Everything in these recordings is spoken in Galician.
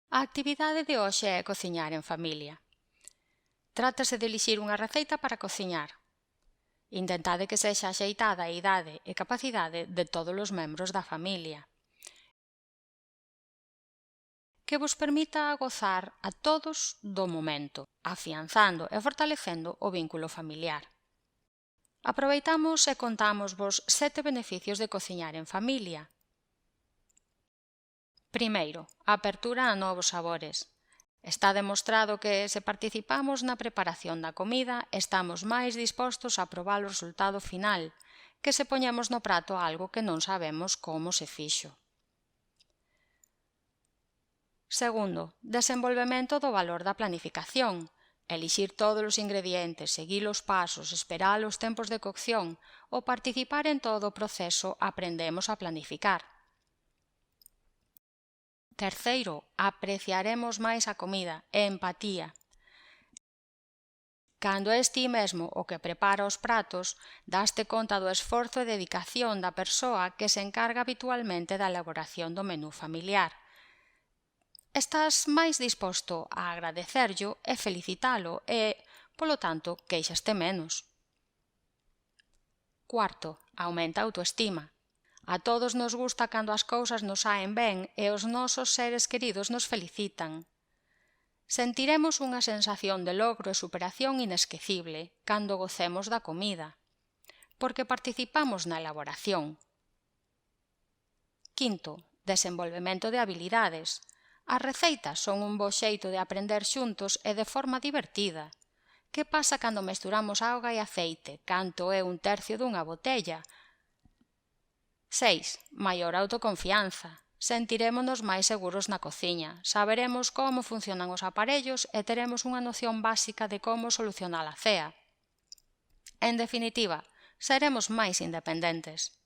A actividade de hoxe é cociñar en familia. Trátase de elixir unha receita para cociñar. Intentade que sexa axeitada a idade e capacidade de todos os membros da familia, que vos permita gozar a todos do momento, afianzando e fortalecendo o vínculo familiar. Aproveitamos e contámosvos 7 beneficios de cociñar en familia. Primeiro, a apertura a novos sabores. Está demostrado que, se participamos na preparación da comida, estamos máis dispostos a probar o resultado final, que se poñemos no prato algo que non sabemos como se fixo. Segundo, desenvolvemento do valor da planificación. Elixir todos os ingredientes, seguir os pasos, esperar os tempos de cocción ou participar en todo o proceso, aprendemos a planificar. Terceiro, apreciaremos máis a comida, empatía. Cando és ti mesmo o que prepara os pratos, daste conta do esforzo e dedicación da persoa que se encarga habitualmente da elaboración do menú familiar. Estás máis disposto a agradecerllo e felicitalo e, polo tanto, queixaste menos. Cuarto, aumenta a autoestima. A todos nos gusta cando as cousas nos saen ben e os nosos seres queridos nos felicitan. Sentiremos unha sensación de logro e superación inesquecible cando gocemos da comida, porque participamos na elaboración. Quinto, desenvolvemento de habilidades. As receitas son un bo xeito de aprender xuntos e de forma divertida. Que pasa cando mesturamos auga e aceite? Canto é 1/3 dunha botella? 6. Maior autoconfianza. Sentirémonos máis seguros na cociña, saberemos como funcionan os aparellos e teremos unha noción básica de como solucionar a cea. En definitiva, seremos máis independentes.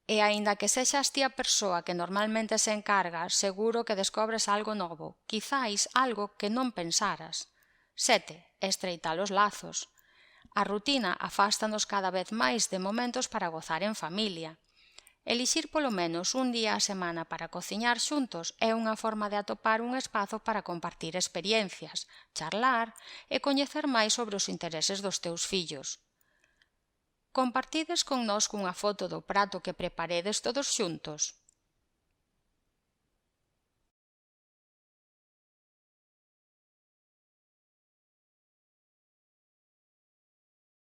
E aínda que sexas ti a persoa que normalmente se encarga, seguro que descobres algo novo, quizáis algo que non pensaras. 7. Estreitar os lazos. A rutina afástanos cada vez máis de momentos para gozar en familia. Elixir polo menos un día á semana para cociñar xuntos é unha forma de atopar un espazo para compartir experiencias, charlar e coñecer máis sobre os intereses dos teus fillos. Compartides connosco unha foto do prato que preparedes todos xuntos?